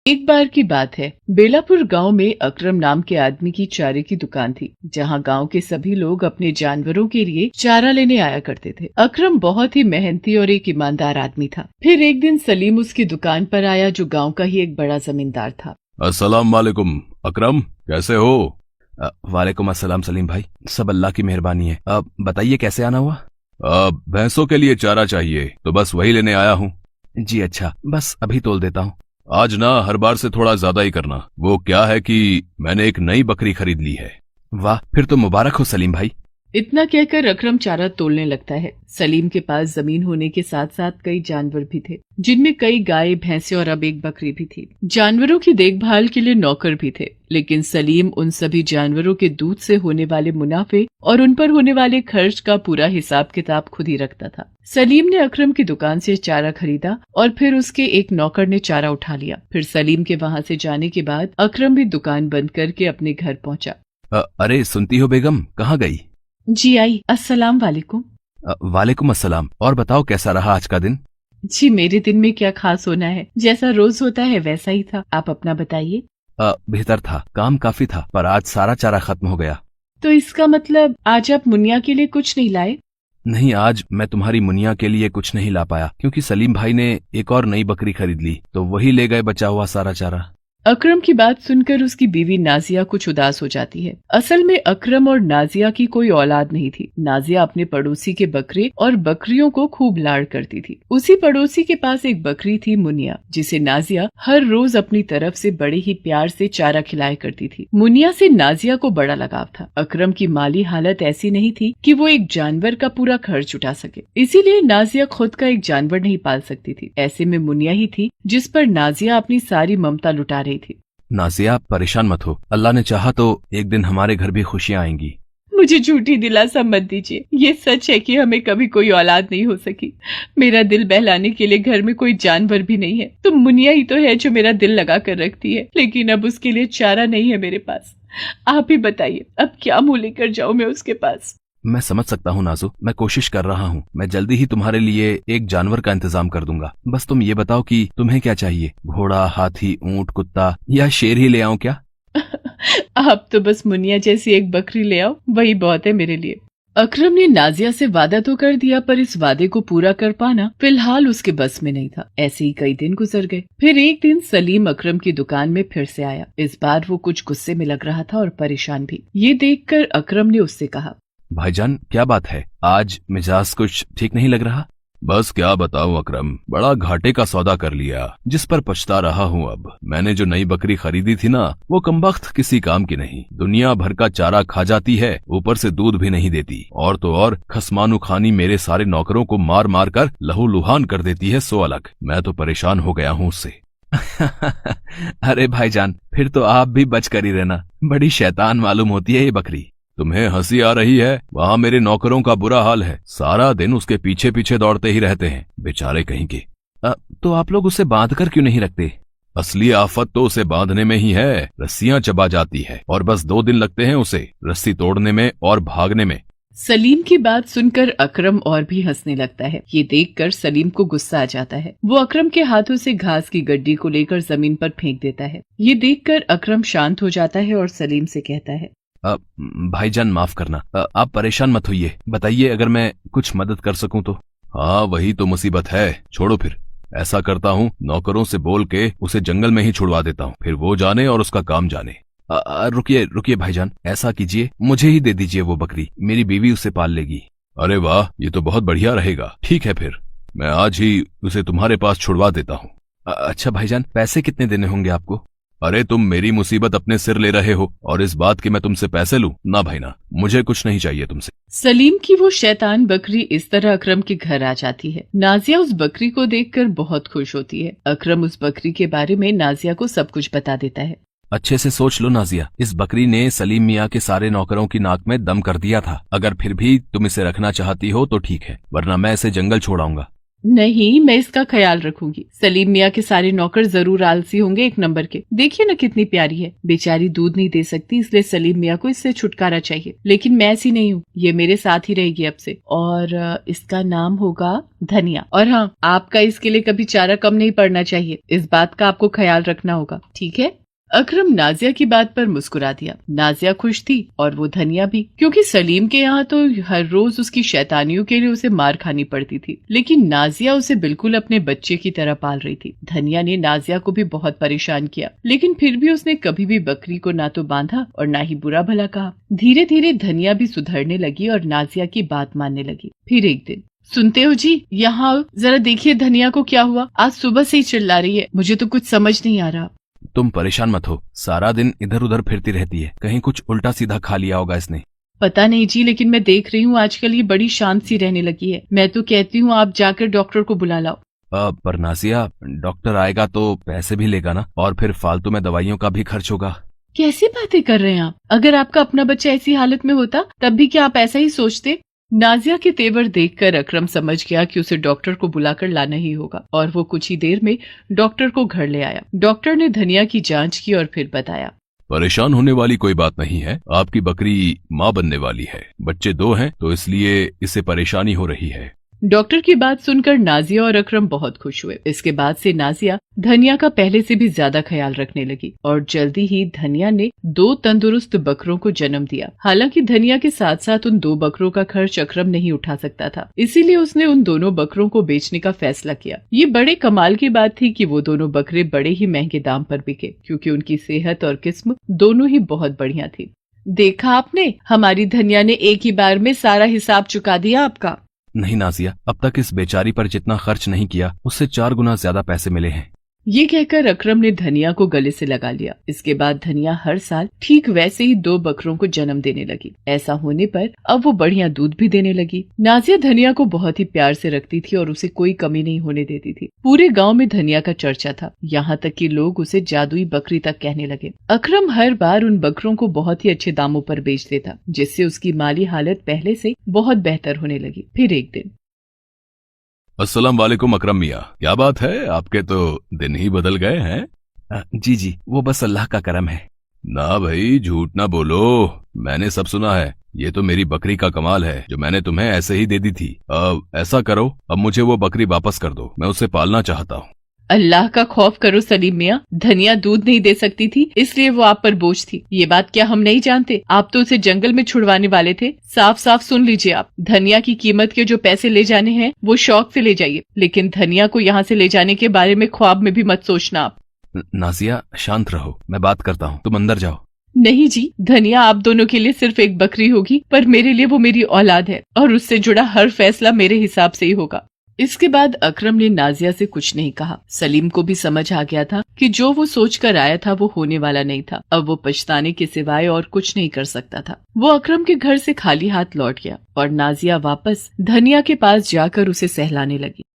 एक बार की बात है, बेलापुर गांव में अकरम नाम के आदमी की चारे की दुकान थी, जहां गांव के सभी लोग अपने जानवरों के लिए चारा लेने आया करते थे। अकरम बहुत ही मेहनती और एक ईमानदार आदमी था। फिर एक दिन सलीम उसकी दुकान पर आया, जो गांव का ही एक बड़ा जमींदार था। अस्सलाम वालेकुम अकरम, कैसे हो? वालेकुम अस्सलाम सलीम भाई, सब अल्लाह की मेहरबानी है। बताइए कैसे आना हुआ? भैंसों के लिए चारा चाहिए, तो बस वही लेने आया हूँ। जी अच्छा, बस अभी तोल देता हूँ। आज ना हर बार से थोड़ा ज्यादा ही करना। वो क्या है कि मैंने एक नई बकरी खरीद ली है। वाह, फिर तो मुबारक हो सलीम भाई। इतना कहकर अकरम चारा तोलने लगता है। सलीम के पास जमीन होने के साथ साथ कई जानवर भी थे, जिनमें कई गाय, भैंसे और अब एक बकरी भी थी। जानवरों की देखभाल के लिए नौकर भी थे, लेकिन सलीम उन सभी जानवरों के दूध से होने वाले मुनाफे और उन पर होने वाले खर्च का पूरा हिसाब किताब खुद ही रखता था। सलीम ने अकरम की दुकान से चारा खरीदा और फिर उसके एक नौकर ने चारा उठा लिया। फिर सलीम के वहाँ से जाने के बाद अकरम भी दुकान बंद करके अपने घर पहुँचा। अरे सुनती हो बेगम, कहाँ गई? जी आई, अस्सलाम वालेकुम। वालेकुम अस्सलाम। और बताओ कैसा रहा आज का दिन? जी, मेरे दिन में क्या खास होना है, जैसा रोज होता है वैसा ही था। आप अपना बताइए। बेहतर था, काम काफी था, पर आज सारा चारा खत्म हो गया। तो इसका मतलब आज आप मुनिया के लिए कुछ नहीं लाए? नहीं, आज मैं तुम्हारी मुनिया के लिए कुछ नहीं ला पाया, क्योंकि सलीम भाई ने एक और नई बकरी खरीद ली, तो वही ले गए बचा हुआ सारा चारा। अकरम की बात सुनकर उसकी बीवी नाजिया कुछ उदास हो जाती है। असल में अकरम और नाजिया की कोई औलाद नहीं थी। नाजिया अपने पड़ोसी के बकरे और बकरियों को खूब लाड़ करती थी। उसी पड़ोसी के पास एक बकरी थी, मुनिया, जिसे नाजिया हर रोज अपनी तरफ से बड़े ही प्यार से चारा खिलाया करती थी। मुनिया से नाजिया को बड़ा लगाव था। अकरम की माली हालत ऐसी नहीं थी कि वो एक जानवर का पूरा खर्च उठा सके, इसीलिए नाजिया खुद का एक जानवर नहीं पाल सकती थी। ऐसे में मुनिया ही थी जिस पर नाजिया अपनी सारी ममता लुटा रही थी। नाजिया, परेशान मत हो, अल्लाह ने चाहा तो एक दिन हमारे घर भी खुशियाँ आएंगी। मुझे झूठी दिलासा मत दीजिए। ये सच है कि हमें कभी कोई औलाद नहीं हो सकी। मेरा दिल बहलाने के लिए घर में कोई जानवर भी नहीं है, तो मुनिया ही तो है जो मेरा दिल लगा कर रखती है। लेकिन अब उसके लिए चारा नहीं है मेरे पास। आप ही बताइए, अब क्या मुंह लेकर जाऊं मैं उसके पास? मैं समझ सकता हूँ नाजू, मैं कोशिश कर रहा हूँ। मैं जल्दी ही तुम्हारे लिए एक जानवर का इंतजाम कर दूंगा। बस तुम ये बताओ कि तुम्हें क्या चाहिए? घोड़ा, हाथी, ऊंट, कुत्ता या शेर ही ले आऊं क्या? आप तो बस मुनिया जैसी एक बकरी ले आओ, वही बहुत है मेरे लिए। अकरम ने नाजिया से वादा तो कर दिया, पर इस वादे को पूरा कर पाना फिलहाल उसके बस में नहीं था। ऐसे ही कई दिन गुजर गए। फिर एक दिन सलीम अकरम की दुकान में फिर से आया। इस बार वो कुछ गुस्से में लग रहा था और परेशान भी। ये देखकर अकरम ने उससे कहा, भाईजान क्या बात है, आज मिजाज कुछ ठीक नहीं लग रहा? बस क्या बताऊं अकरम, बड़ा घाटे का सौदा कर लिया, जिस पर पछता रहा हूँ। अब मैंने जो नई बकरी खरीदी थी ना, वो कमबख्त किसी काम की नहीं। दुनिया भर का चारा खा जाती है, ऊपर से दूध भी नहीं देती, और तो और खसमानू खानी मेरे सारे नौकरों को मार मार कर लहूलुहान कर देती है। सो अलग, मैं तो परेशान हो गया हूँ उससे। अरे भाईजान, फिर तो आप भी बच कर ही रहना, बड़ी शैतान मालूम होती है ये बकरी। तुम्हें हंसी आ रही है? वहाँ मेरे नौकरों का बुरा हाल है, सारा दिन उसके पीछे पीछे दौड़ते ही रहते हैं, बेचारे कहीं के। तो आप लोग उसे बांध कर क्यों नहीं रखते? असली आफत तो उसे बांधने में ही है। रस्सियां चबा जाती है और बस 2 दिन लगते हैं उसे रस्सी तोड़ने में और भागने में। सलीम की बात सुनकर अकरम और भी हंसने लगता है। ये देखकर सलीम को गुस्सा आ जाता है। वो अकरम के हाथों से घास की गड्डी को लेकर जमीन पर फेंक देता है। ये देखकर अकरम शांत हो जाता है और सलीम से कहता है, भाईजान माफ करना, आप परेशान मत होइए, बताइए अगर मैं कुछ मदद कर सकूं तो। हाँ वही तो मुसीबत है, छोड़ो फिर। ऐसा करता हूँ, नौकरों से बोल के उसे जंगल में ही छुड़वा देता हूँ, फिर वो जाने और उसका काम जाने। रुकिए रुकिए भाईजान, ऐसा कीजिए, मुझे ही दे दीजिए वो बकरी, मेरी बीवी उसे पाल लेगी। अरे वाह, ये तो बहुत बढ़िया रहेगा। ठीक है, फिर मैं आज ही उसे तुम्हारे पास छुड़वा देता हूँ। अच्छा भाईजान, पैसे कितने देने होंगे आपको? अरे तुम मेरी मुसीबत अपने सिर ले रहे हो और इस बात के मैं तुमसे पैसे लूं? ना भाई ना, मुझे कुछ नहीं चाहिए तुमसे। सलीम की वो शैतान बकरी इस तरह अकरम के घर आ जाती है। नाजिया उस बकरी को देखकर बहुत खुश होती है। अकरम उस बकरी के बारे में नाजिया को सब कुछ बता देता है। अच्छे से सोच लो नाजिया, इस बकरी ने सलीम मियाँ के सारे नौकरों की नाक में दम कर दिया था। अगर फिर भी तुम इसे रखना चाहती हो तो ठीक है, वरना मैं इसे जंगल छोड़ाऊंगा। नहीं, मैं इसका ख्याल रखूंगी। सलीम मियाँ के सारे नौकर जरूर आलसी होंगे एक नंबर के। देखिए ना कितनी प्यारी है, बेचारी दूध नहीं दे सकती, इसलिए सलीम मियाँ को इससे छुटकारा चाहिए। लेकिन मैं ऐसी नहीं हूँ, ये मेरे साथ ही रहेगी अब से, और इसका नाम होगा धनिया। और हाँ, आपका इसके लिए कभी चारा कम नहीं पड़ना चाहिए, इस बात का आपको ख्याल रखना होगा, ठीक है? अकरम नाजिया की बात पर मुस्कुरा दिया। नाजिया खुश थी और वो धनिया भी, क्योंकि सलीम के यहाँ तो हर रोज उसकी शैतानियों के लिए उसे मार खानी पड़ती थी, लेकिन नाजिया उसे बिल्कुल अपने बच्चे की तरह पाल रही थी। धनिया ने नाजिया को भी बहुत परेशान किया, लेकिन फिर भी उसने कभी भी बकरी को ना तो बांधा और ना ही बुरा भला कहा। धीरे धीरे धनिया भी सुधरने लगी और नाजिया की बात मानने लगी। फिर एक दिन, सुनते हो जी, यहाँ जरा देखिए धनिया को क्या हुआ, आज सुबह से ही चिल्ला रही है, मुझे तो कुछ समझ नहीं आ रहा। तुम परेशान मत हो, सारा दिन इधर उधर फिरती रहती है, कहीं कुछ उल्टा सीधा खा लिया होगा इसने। पता नहीं जी, लेकिन मैं देख रही हूँ आजकल ये बड़ी शांत सी रहने लगी है। मैं तो कहती हूँ आप जाकर डॉक्टर को बुला लाओ। पर नासिया, डॉक्टर आएगा तो पैसे भी लेगा ना, और फिर फालतू में दवाइयों का भी खर्च होगा। कैसी बातें कर रहे हैं आप? अगर आपका अपना बच्चा ऐसी हालत में होता तब भी क्या आप ऐसा ही सोचते? नाजिया के तेवर देखकर अकरम समझ गया कि उसे डॉक्टर को बुलाकर लाना ही होगा, और वो कुछ ही देर में डॉक्टर को घर ले आया। डॉक्टर ने धनिया की जांच की और फिर बताया, परेशान होने वाली कोई बात नहीं है, आपकी बकरी माँ बनने वाली है, बच्चे 2 हैं तो इसलिए इसे परेशानी हो रही है। डॉक्टर की बात सुनकर नाजिया और अकरम बहुत खुश हुए। इसके बाद से नाजिया धनिया का पहले से भी ज्यादा ख्याल रखने लगी और जल्दी ही धनिया ने 2 तंदुरुस्त बकरों को जन्म दिया। हालांकि धनिया के साथ साथ उन 2 बकरों का खर्च अकरम नहीं उठा सकता था, इसीलिए उसने उन दोनों बकरों को बेचने का फैसला किया। ये बड़े कमाल की बात थी कि वो दोनों बकरे बड़े ही महंगे दाम पर बिके, क्योंकि उनकी सेहत और किस्म दोनों ही बहुत बढ़िया थी। देखा आपने, हमारी धनिया ने एक ही बार में सारा हिसाब चुका दिया आपका। नहीं नाजिया, अब तक इस बेचारी पर जितना खर्च नहीं किया उससे 4 गुना ज्यादा पैसे मिले हैं। ये कहकर अकरम ने धनिया को गले से लगा लिया। इसके बाद धनिया हर साल ठीक वैसे ही 2 बकरों को जन्म देने लगी। ऐसा होने पर अब वो बढ़िया दूध भी देने लगी। नाजिया धनिया को बहुत ही प्यार से रखती थी और उसे कोई कमी नहीं होने देती थी। पूरे गांव में धनिया का चर्चा था, यहाँ तक कि लोग उसे जादुई बकरी तक कहने लगे। अकरम हर बार उन बकरों को बहुत ही अच्छे दामों पर बेच देता, जिससे उसकी माली हालत पहले से बहुत बेहतर होने लगी। फिर एक दिन, अस्सलाम वालेकुम अकरम मियाँ, क्या बात है, आपके तो दिन ही बदल गए हैं। जी, वो बस अल्लाह का करम है। ना भाई, झूठ ना बोलो, मैंने सब सुना है। ये तो मेरी बकरी का कमाल है जो मैंने तुम्हें ऐसे ही दे दी थी। अब ऐसा करो, अब मुझे वो बकरी वापस कर दो, मैं उसे पालना चाहता हूँ। अल्लाह का खौफ करो सलीम मियाँ, धनिया दूध नहीं दे सकती थी इसलिए वो आप पर बोझ थी। ये बात क्या हम नहीं जानते? आप तो उसे जंगल में छुड़वाने वाले थे। साफ साफ सुन लीजिए आप, धनिया की कीमत के जो पैसे ले जाने हैं वो शौक से ले जाइए, लेकिन धनिया को यहाँ से ले जाने के बारे में ख्वाब में भी मत सोचना आप। नाजिया शांत रहो, मैं बात करता हूँ, तुम अंदर जाओ। नहीं जी, धनिया आप दोनों के लिए सिर्फ एक बकरी होगी, पर मेरे लिए वो मेरी औलाद है और उससे जुड़ा हर फैसला मेरे हिसाब से ही होगा। इसके बाद अकरम ने नाजिया से कुछ नहीं कहा। सलीम को भी समझ आ गया था कि जो वो सोच कर आया था वो होने वाला नहीं था। अब वो पछताने के सिवाय और कुछ नहीं कर सकता था। वो अकरम के घर से खाली हाथ लौट गया और नाजिया वापस धनिया के पास जाकर उसे सहलाने लगी।